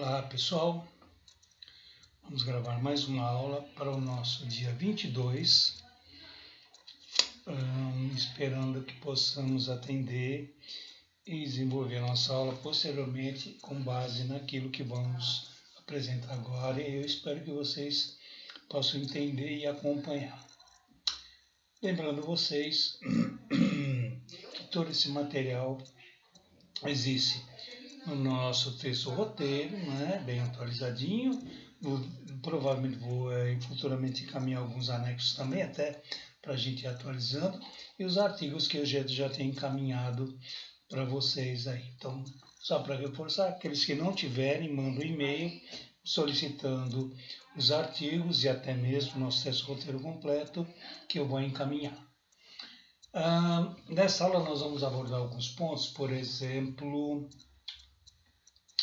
Olá pessoal, vamos gravar mais uma aula para o nosso dia 22, esperando que possamos atender e desenvolver a nossa aula posteriormente com base naquilo que vamos apresentar agora, e eu espero que vocês possam entender e acompanhar. Lembrando vocês que todo esse material existe no nosso texto roteiro, né, bem atualizadinho. Provavelmente vou futuramente encaminhar alguns anexos também, até para a gente ir atualizando, e os artigos que eu já tenho encaminhado para vocês aí. Então, só para reforçar, aqueles que não tiverem, mandam um e-mail solicitando os artigos e até mesmo o nosso texto roteiro completo, que eu vou encaminhar. Nessa aula nós vamos abordar alguns pontos, por exemplo,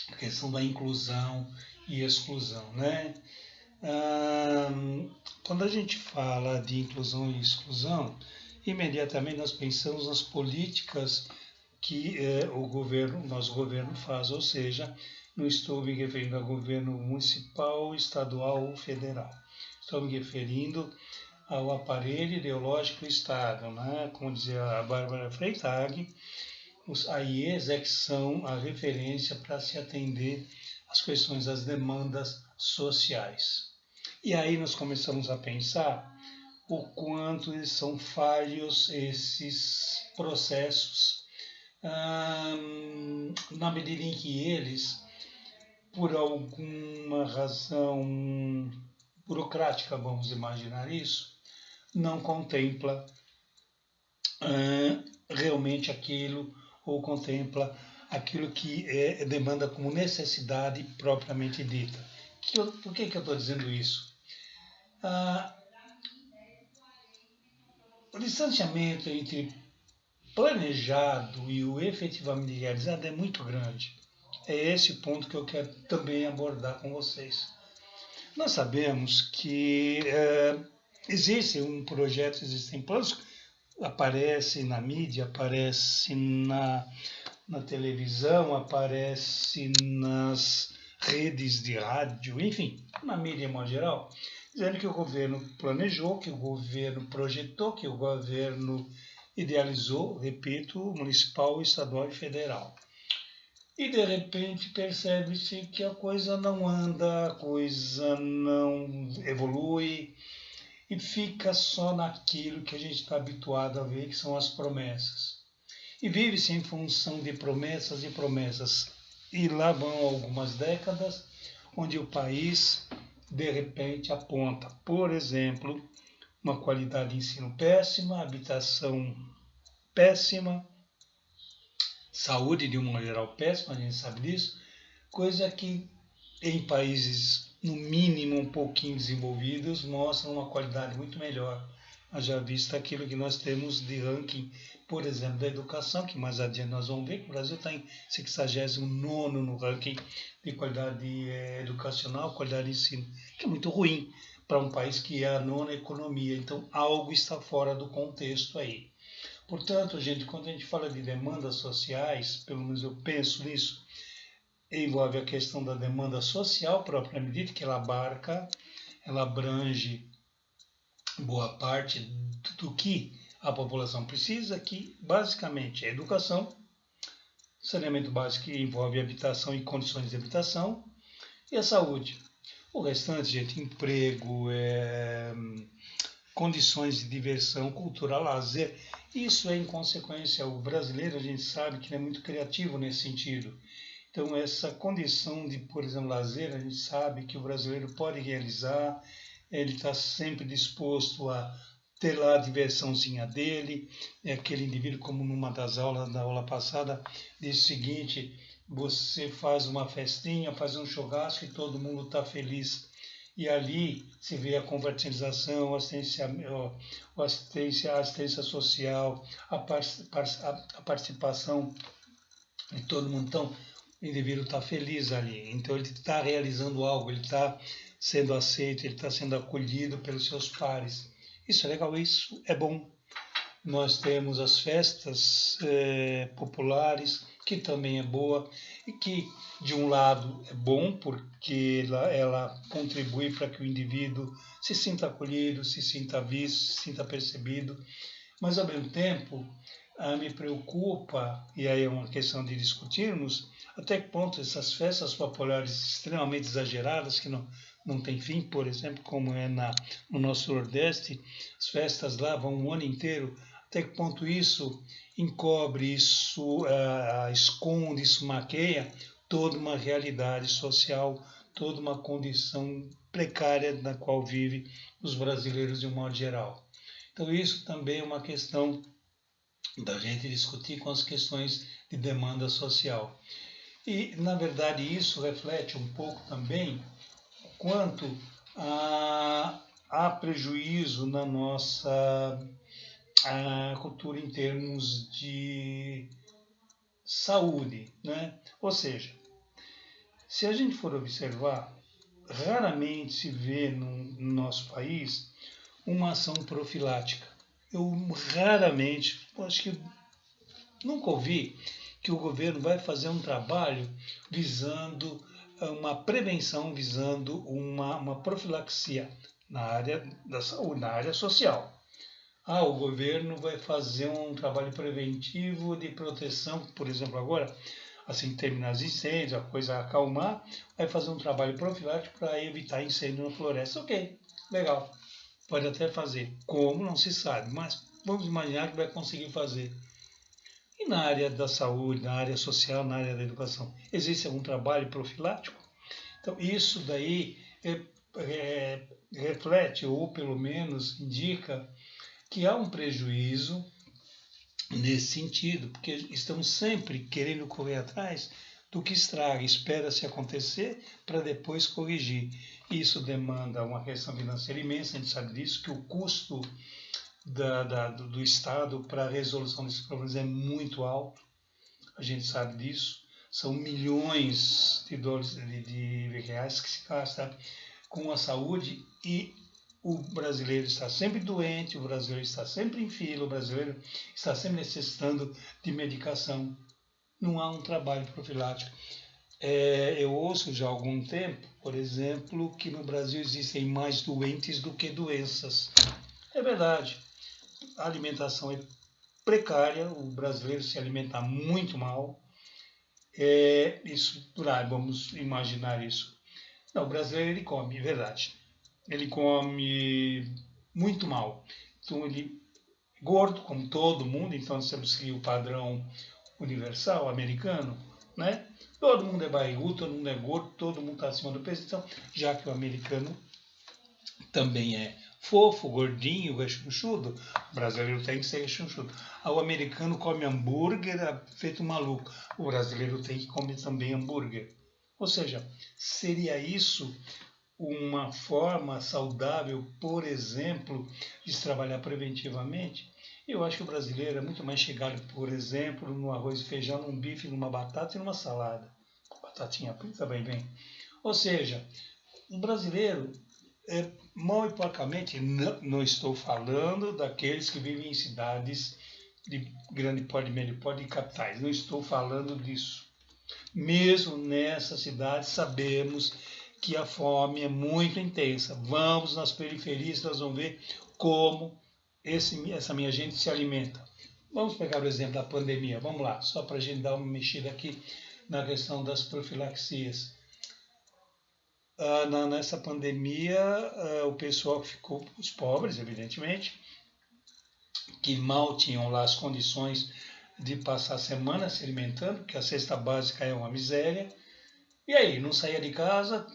a questão da inclusão e exclusão, né? Quando a gente fala de inclusão e exclusão, imediatamente nós pensamos nas políticas que o nosso governo faz, ou seja, não estou me referindo ao governo municipal, estadual ou federal. Estou me referindo ao aparelho ideológico Estado, né? Como dizia a Bárbara Freytag, os AIEs é que são a referência para se atender às questões das demandas sociais. E aí nós começamos a pensar o quanto eles são falhos esses processos, na medida em que eles, por alguma razão burocrática, vamos imaginar isso, não contempla realmente aquilo, ou contempla aquilo que demanda como necessidade propriamente dita. Por que eu estou dizendo isso? O distanciamento entre planejado e o efetivamente realizado é muito grande. É esse ponto que eu quero também abordar com vocês. Nós sabemos que existem planos, aparece na mídia, aparece na televisão, aparece nas redes de rádio, enfim, na mídia em modo geral, dizendo que o governo planejou, que o governo projetou, que o governo idealizou, repito, municipal, estadual e federal. E de repente percebe-se que a coisa não anda, a coisa não evolui, e fica só naquilo que a gente está habituado a ver, que são as promessas. E vive-se em função de promessas e promessas. E lá vão algumas décadas onde o país, de repente, aponta, por exemplo, uma qualidade de ensino péssima, habitação péssima, saúde de um modo geral péssima, a gente sabe disso, coisa que em países, no mínimo, um pouquinho desenvolvidos, mostram uma qualidade muito melhor. Já visto aquilo que nós temos de ranking, por exemplo, da educação, que mais adiante nós vamos ver que o Brasil está em 69º no ranking de qualidade educacional, qualidade de ensino, que é muito ruim para um país que é a nona economia. Então, algo está fora do contexto aí. Portanto, gente, quando a gente fala de demandas sociais, pelo menos eu penso nisso, envolve a questão da demanda social propriamente dita, que ela abrange boa parte do que a população precisa, que basicamente é educação, saneamento básico, que envolve habitação e condições de habitação, e a saúde. O restante, gente, emprego, condições de diversão, cultura, lazer, isso é em consequência. O brasileiro, a gente sabe que ele é muito criativo nesse sentido. Então, essa condição de, por exemplo, lazer, a gente sabe que o brasileiro pode realizar, ele está sempre disposto a ter lá a diversãozinha dele. É aquele indivíduo, como numa das aulas, da aula passada, disse o seguinte: você faz uma festinha, faz um churrasco e todo mundo está feliz. E ali se vê a confraternização, a assistência social, a participação de todo mundo. Então, o indivíduo está feliz ali, então ele está realizando algo, ele está sendo aceito, ele está sendo acolhido pelos seus pares. Isso é legal, isso é bom. nós temos as festas populares, que também é boa, e que, de um lado, é bom, porque ela contribui para que o indivíduo se sinta acolhido, se sinta visto, se sinta percebido, mas, ao mesmo tempo, me preocupa, e aí é uma questão de discutirmos, até que ponto essas festas populares extremamente exageradas, que não tem fim, por exemplo, como é no nosso Nordeste, as festas lá vão um ano inteiro, até que ponto isso encobre, isso esconde, isso maqueia toda uma realidade social, toda uma condição precária na qual vivem os brasileiros de um modo geral. Então isso também é uma questão da gente discutir com as questões de demanda social. E, na verdade, isso reflete um pouco também quanto há prejuízo na nossa cultura em termos de saúde, né? Ou seja, se a gente for observar, raramente se vê no nosso país uma ação profilática. Eu raramente, acho que nunca ouvi que o governo vai fazer um trabalho visando uma prevenção, visando uma profilaxia na área da saúde, na área social. O governo vai fazer um trabalho preventivo de proteção, por exemplo, agora, assim que terminar os incêndios, a coisa acalmar, vai fazer um trabalho profilático para evitar incêndio na floresta. Ok, legal, pode até fazer. Como, não se sabe, mas vamos imaginar que vai conseguir fazer. E na área da saúde, na área social, na área da educação, existe algum trabalho profilático? Então, isso daí reflete, ou pelo menos indica, que há um prejuízo nesse sentido, porque estamos sempre querendo correr atrás do que estraga, espera-se acontecer para depois corrigir. Isso demanda uma questão financeira imensa, a gente sabe disso, que o custo do Estado para a resolução desses problemas é muito alto, a gente sabe disso, são milhões de dólares, de reais que se gasta com a saúde e o brasileiro está sempre doente, o brasileiro está sempre em fila, o brasileiro está sempre necessitando de medicação. Não há um trabalho profilático. Eu ouço já há algum tempo, por exemplo, que no Brasil existem mais doentes do que doenças. É verdade. A alimentação é precária, o brasileiro se alimenta muito mal. Vamos imaginar isso. Não, o brasileiro ele come, é verdade. Ele come muito mal. Então ele é gordo, como todo mundo, então nós temos que ir o padrão universal americano, né? Todo mundo é barrigudo, todo mundo é gordo, todo mundo está acima do peso. Então, já que o americano também é fofo, gordinho, rechonchudo, o brasileiro tem que ser rechonchudo. O americano come hambúrguer feito maluco, o brasileiro tem que comer também hambúrguer. Ou seja, seria isso uma forma saudável, por exemplo, de se trabalhar preventivamente? Eu acho que o brasileiro é muito mais chegado, por exemplo, no arroz e feijão, num bife, numa batata e numa salada. Batatinha frita também bem. Ou seja, o brasileiro, mal e porcamente, não estou falando daqueles que vivem em cidades de grande porte, médio porte e capitais. Não estou falando disso. Mesmo nessas cidades, sabemos que a fome é muito intensa. Vamos nas periferias, nós vamos ver como essa minha gente se alimenta. Vamos pegar o exemplo da pandemia. Vamos lá, só para a gente dar uma mexida aqui na questão das profilaxias. Nessa pandemia, o pessoal que ficou, os pobres, evidentemente, que mal tinham lá as condições de passar a semana se alimentando, porque a cesta básica é uma miséria. E aí, não saía de casa,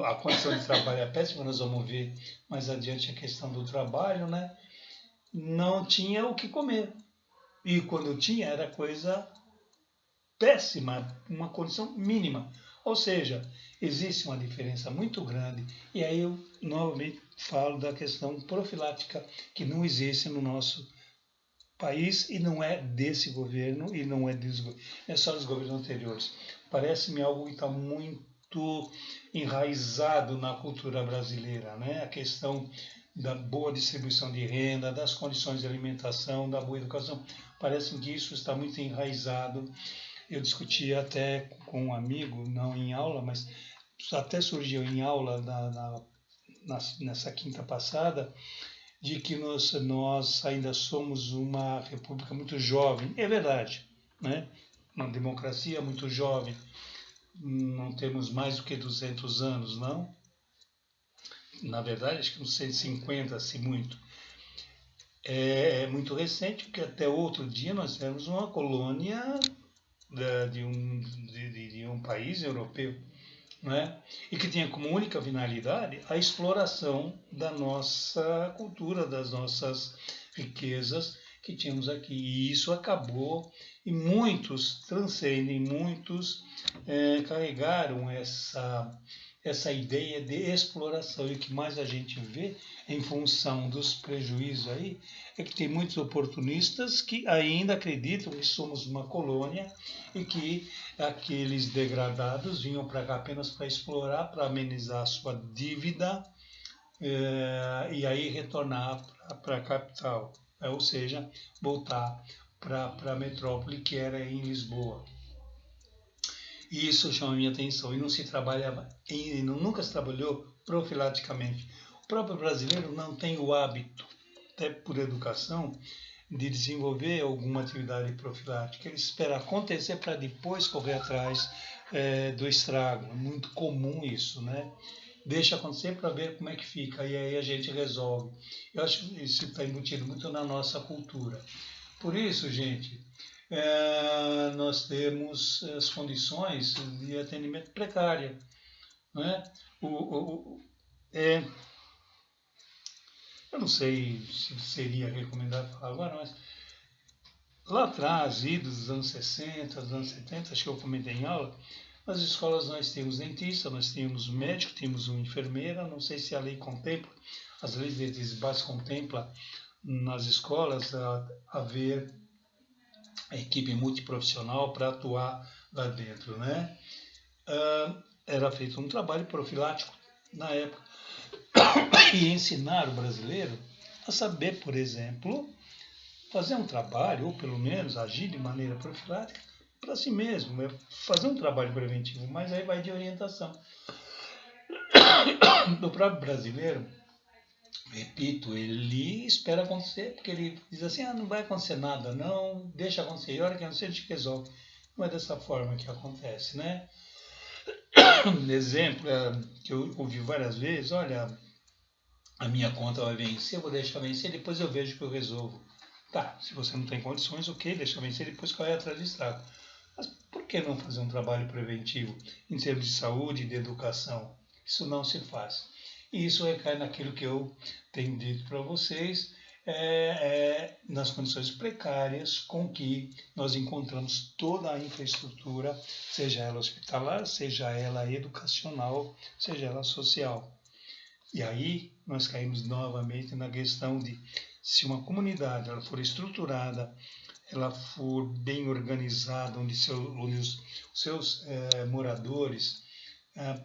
a condição de trabalho é péssima, nós vamos ver mais adiante a questão do trabalho, né? Não tinha o que comer. E quando tinha, era coisa péssima, uma condição mínima. Ou seja, existe uma diferença muito grande. E aí eu novamente falo da questão profilática, que não existe no nosso país e não é desse governo e não é só dos governos anteriores. Parece-me algo que está muito enraizado na cultura brasileira, né? A questão da boa distribuição de renda, das condições de alimentação, da boa educação. Parece que isso está muito enraizado. Eu discuti até com um amigo, não em aula, mas até surgiu em aula nessa quinta passada, de que nós ainda somos uma república muito jovem. É verdade, né? Uma democracia muito jovem. Não temos mais do que 200 anos, não? Na verdade, acho que uns 150, se muito. É muito recente, porque até outro dia nós temos uma colônia de um país europeu, né? E que tinha como única finalidade a exploração da nossa cultura, das nossas riquezas que tínhamos aqui. E isso acabou, e muitos transcendem, muitos carregaram essa ideia de exploração. E o que mais a gente vê, em função dos prejuízos aí, é que tem muitos oportunistas que ainda acreditam que somos uma colônia e que aqueles degradados vinham para cá apenas para explorar, para amenizar a sua dívida e aí retornar para a capital, ou seja, voltar para a metrópole que era em Lisboa. E isso chama a minha atenção. E não se trabalha, nunca se trabalhou profilaticamente. O próprio brasileiro não tem o hábito, até por educação, de desenvolver alguma atividade profilática. Ele espera acontecer para depois correr atrás do estrago. É muito comum isso, né? Deixa acontecer para ver como é que fica, e aí a gente resolve. Eu acho que isso está embutido muito na nossa cultura. Por isso, gente, nós temos as condições de atendimento precária, né? Eu não sei se seria recomendado falar agora, mas lá atrás, dos anos 60, dos anos 70, acho que eu comentei em aula, nas escolas nós temos dentista, nós temos médico, temos uma enfermeira, não sei se a lei contempla, as leis de base contemplam nas escolas haver a equipe multiprofissional para atuar lá dentro, né? Era feito um trabalho profilático na época e ensinar o brasileiro a saber, por exemplo, fazer um trabalho, ou pelo menos agir de maneira profilática para si mesmo, fazer um trabalho preventivo, mas aí vai de orientação. Do próprio brasileiro, repito, ele espera acontecer, porque ele diz assim, não vai acontecer nada, não, deixa acontecer, e a hora que acontecer a gente resolve. Não é dessa forma que acontece, né? Exemplo que eu ouvi várias vezes, olha, a minha conta vai vencer, eu vou deixar vencer, depois eu vejo que eu resolvo. Tá, se você não tem condições, ok, deixa vencer, depois corre atrás do estrago. Mas por que não fazer um trabalho preventivo em termos de saúde e de educação? Isso não se faz. E isso recai naquilo que eu tenho dito para vocês, nas condições precárias com que nós encontramos toda a infraestrutura, seja ela hospitalar, seja ela educacional, seja ela social. E aí nós caímos novamente na questão de se uma comunidade ela for estruturada, ela for bem organizada, onde os seus moradores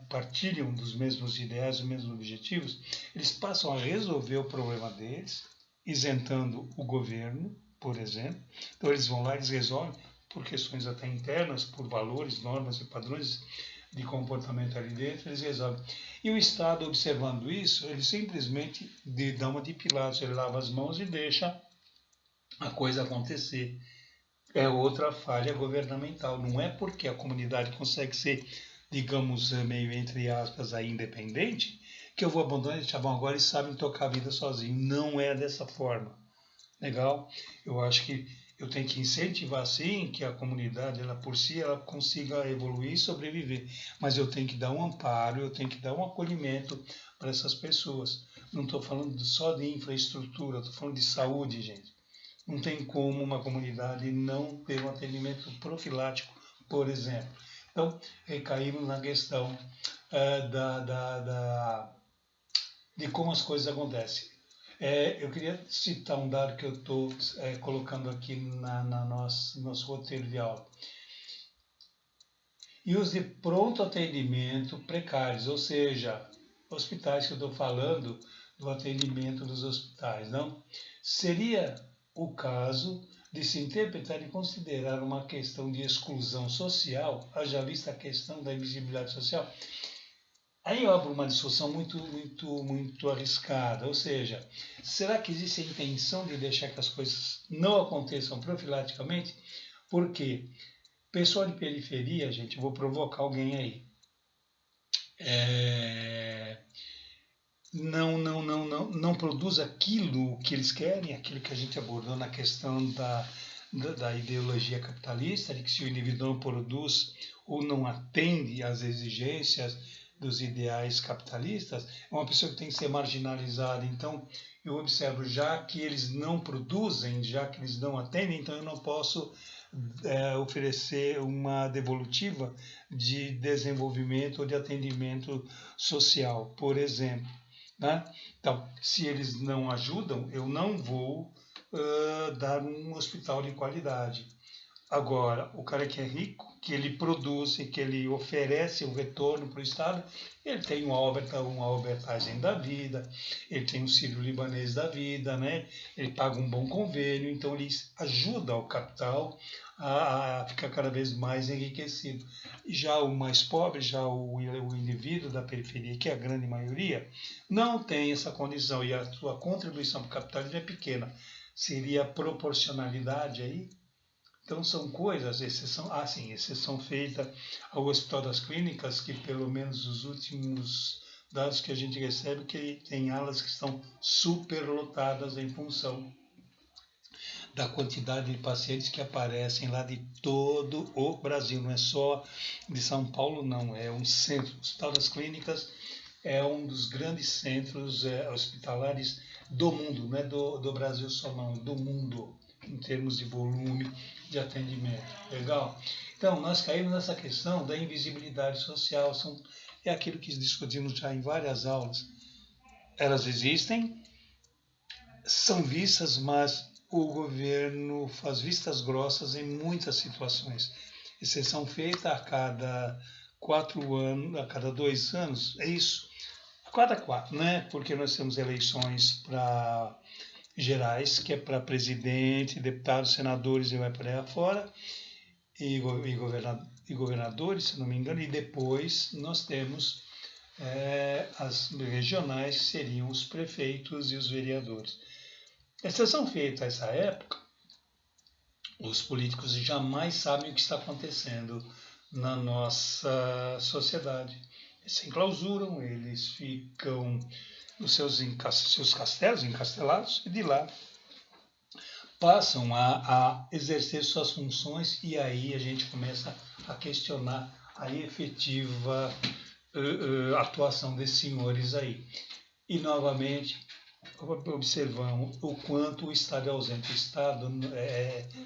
partilham dos mesmos ideais, dos mesmos objetivos, eles passam a resolver o problema deles, isentando o governo, por exemplo. Então eles vão lá e eles resolvem por questões até internas, por valores, normas e padrões de comportamento ali dentro, eles resolvem. E o Estado, observando isso, ele simplesmente dá uma de pilatos, ele lava as mãos e deixa a coisa acontecer. É outra falha governamental. Não é porque a comunidade consegue ser, digamos, meio entre aspas, aí, independente, que eu vou abandonar e deixar bom agora e sabem tocar a vida sozinho. Não é dessa forma. Legal? Eu acho que eu tenho que incentivar, sim, que a comunidade, ela por si, ela consiga evoluir e sobreviver. Mas eu tenho que dar um amparo, eu tenho que dar um acolhimento para essas pessoas. Não estou falando só de infraestrutura, estou falando de saúde, gente. Não tem como uma comunidade não ter um atendimento profilático, por exemplo. Então, recaímos na questão de como as coisas acontecem. Eu queria citar um dado que eu estou colocando aqui nosso roteiro de aula. E os de pronto atendimento precários, ou seja, hospitais que eu estou falando do atendimento dos hospitais, não? Seria o caso de se interpretar e considerar uma questão de exclusão social, haja vista a questão da invisibilidade social. Aí eu abro uma discussão muito arriscada, ou seja, será que existe a intenção de deixar que as coisas não aconteçam profilaticamente? Porque pessoal de periferia, gente, eu vou provocar alguém aí. Não produz aquilo que eles querem, aquilo que a gente abordou na questão da ideologia capitalista, de que se o indivíduo não produz ou não atende às exigências dos ideais capitalistas, é uma pessoa que tem que ser marginalizada. Então, eu observo, já que eles não produzem, já que eles não atendem, então eu não posso oferecer uma devolutiva de desenvolvimento ou de atendimento social, por exemplo. Né? Então, se eles não ajudam, eu não vou dar um hospital de qualidade. Agora, o cara que é rico, que ele produz e que ele oferece o retorno para o Estado, ele tem um Albert Einstein da vida, ele tem um Sírio-Libanês da vida, né? Ele paga um bom convênio, então ele ajuda o capital a ficar cada vez mais enriquecido. Já o mais pobre, já o indivíduo da periferia, que é a grande maioria, não tem essa condição e a sua contribuição para o capitalismo é pequena. Seria a proporcionalidade aí? Então são coisas, exceção feita ao Hospital das Clínicas, que pelo menos os últimos dados que a gente recebe, que tem alas que estão superlotadas em função da quantidade de pacientes que aparecem lá de todo o Brasil, não é só de São Paulo, não, é um centro. O Hospital das Clínicas é um dos grandes centros hospitalares do mundo, não é do Brasil só não, do mundo, em termos de volume de atendimento. Legal? Então, nós caímos nessa questão da invisibilidade social, é aquilo que discutimos já em várias aulas. Elas existem, são vistas, mas o governo faz vistas grossas em muitas situações. Exceção feita a cada 4 anos, a cada 2 anos, é isso. A cada 4, né? Porque nós temos eleições para gerais, que é para presidente, deputados, senadores e vai por aí afora, e governadores, se não me engano, e depois nós temos as regionais, que seriam os prefeitos e os vereadores. Exceção feita a essa época, os políticos jamais sabem o que está acontecendo na nossa sociedade. Eles se enclausuram, eles ficam nos seus castelos encastelados e de lá passam a exercer suas funções e aí a gente começa a questionar a efetiva atuação desses senhores aí. E novamente observamos o quanto o Estado é ausente. O Estado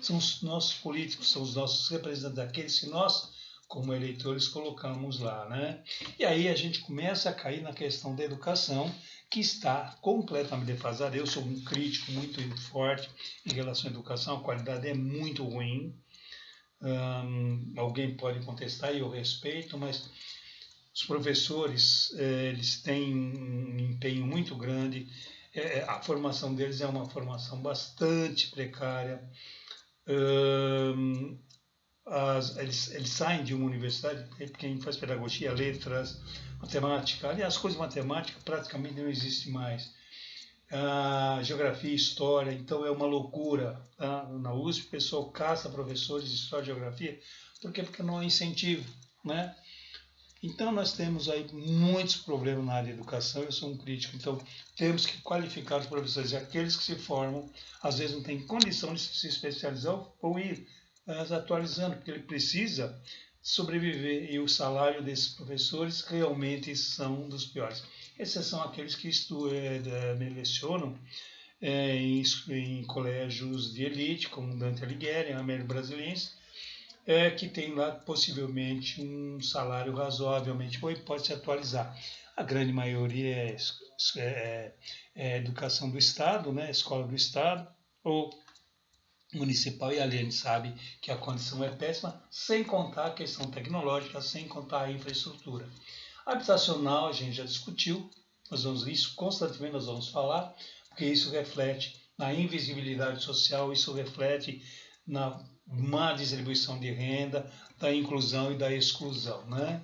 são os nossos políticos, são os nossos representantes, aqueles que nós, como eleitores, colocamos lá, né? E aí a gente começa a cair na questão da educação, que está completamente defasada. Eu sou um crítico muito forte em relação à educação, a qualidade é muito ruim. Alguém pode contestar e eu respeito, mas os professores eles têm um empenho muito grande, a formação deles é uma formação bastante precária. Eles saem de uma universidade, quem faz pedagogia, letras, matemática, aliás, as coisas de matemática praticamente não existem mais. Geografia, história, então é uma loucura. Tá? Na USP o pessoal caça professores de história e geografia, porque não há incentivo, né? Então nós temos aí muitos problemas na área de educação, eu sou um crítico, então temos que qualificar os professores, e aqueles que se formam, às vezes não têm condição de se especializar ou ir atualizando, porque ele precisa sobreviver, e o salário desses professores realmente são dos piores. Exceção aqueles que me lecionam em colégios de elite, como Dante Alighieri, Américo Brasiliense, que tem lá possivelmente um salário razoavelmente bom e pode se atualizar. A grande maioria é educação do Estado, né, escola do Estado, ou municipal, e ali a gente sabe que a condição é péssima, sem contar a questão tecnológica, sem contar a infraestrutura. Habitacional a gente já discutiu, Isso constantemente nós vamos falar, porque isso reflete na invisibilidade social, isso reflete na má distribuição de renda, da inclusão e da exclusão, né?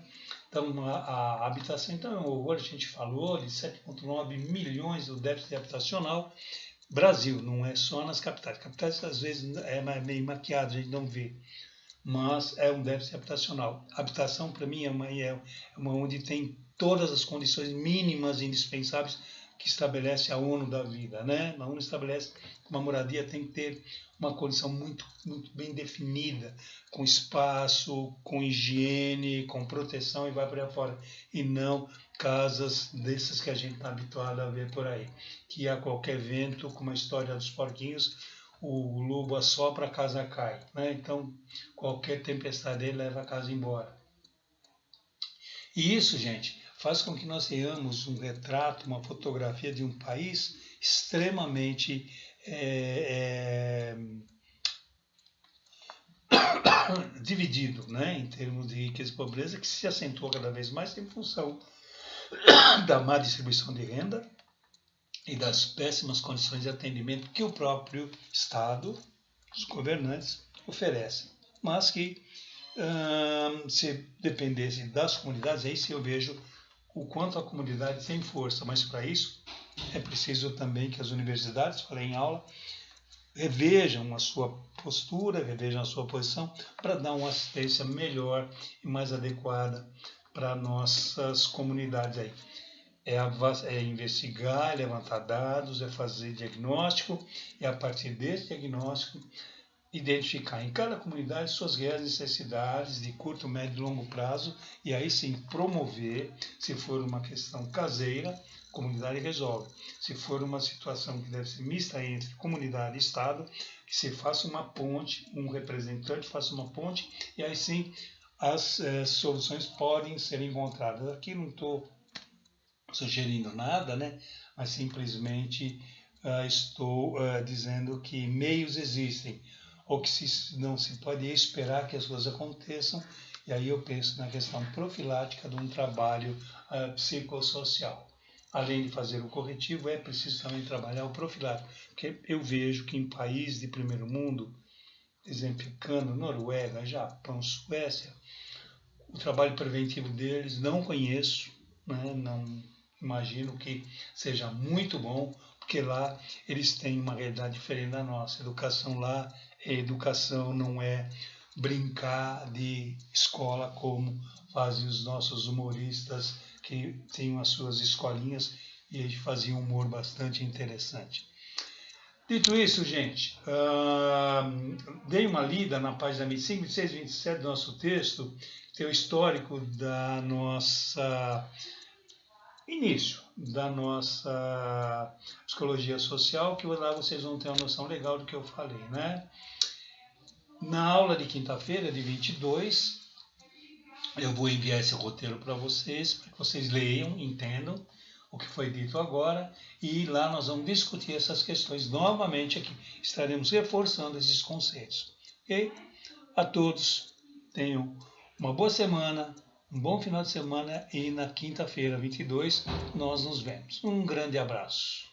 Então, a habitação, então, é um horror. A gente falou de 7,9 milhões do déficit habitacional. Brasil, não é só nas capitais. Capitais, às vezes, é meio maquiado, a gente não vê. Mas é um déficit habitacional. Habitação, para mim, é uma onde tem todas as condições mínimas e indispensáveis que estabelece a ONU da vida, né? A ONU estabelece que uma moradia tem que ter uma condição muito, muito bem definida, com espaço, com higiene, com proteção e vai por aí fora. E não casas dessas que a gente está habituado a ver por aí, que a qualquer vento, como a história dos porquinhos, o lobo assopra, a casa cai, né? Então, qualquer tempestade ele leva a casa embora. E isso, gente, faz com que nós tenhamos um retrato, uma fotografia de um país extremamente dividido, né, em termos de riqueza e pobreza, que se acentua cada vez mais em função da má distribuição de renda e das péssimas condições de atendimento que o próprio Estado, os governantes, oferecem. Mas que, se dependesse das comunidades, aí sim eu vejo o quanto a comunidade tem força, mas para isso é preciso também que as universidades, falei em aula, revejam a sua postura, revejam a sua posição para dar uma assistência melhor e mais adequada para nossas comunidades aí. É investigar, é levantar dados, é fazer diagnóstico e a partir desse diagnóstico identificar em cada comunidade suas reais necessidades de curto, médio e longo prazo e aí sim promover, se for uma questão caseira, a comunidade resolve. Se for uma situação que deve ser mista entre comunidade e Estado, que se faça uma ponte, um representante faça uma ponte e aí sim as soluções podem ser encontradas. Aqui não estou sugerindo nada, né? Mas simplesmente estou dizendo que meios existem, ou que não se pode esperar que as coisas aconteçam, e aí eu penso na questão profilática de um trabalho psicossocial. Além de fazer o corretivo, é preciso também trabalhar o profilático, porque eu vejo que em países de primeiro mundo, exemplificando Noruega, Japão, Suécia, o trabalho preventivo deles não conheço, né? Não imagino que seja muito bom, porque lá eles têm uma realidade diferente da nossa. A educação lá, educação não é brincar de escola como fazem os nossos humoristas que têm as suas escolinhas e eles faziam um humor bastante interessante. Dito isso, gente, dei uma lida na página 25, 26 e 27 do nosso texto, tem o histórico da nossa início da nossa psicologia social, que lá vocês vão ter uma noção legal do que eu falei, né? Na aula de quinta-feira, de 22, eu vou enviar esse roteiro para vocês leiam, entendam o que foi dito agora, e lá nós vamos discutir essas questões novamente aqui. Estaremos reforçando esses conceitos. Ok? A todos, tenham uma boa semana, um bom final de semana e na quinta-feira, 22, nós nos vemos. Um grande abraço.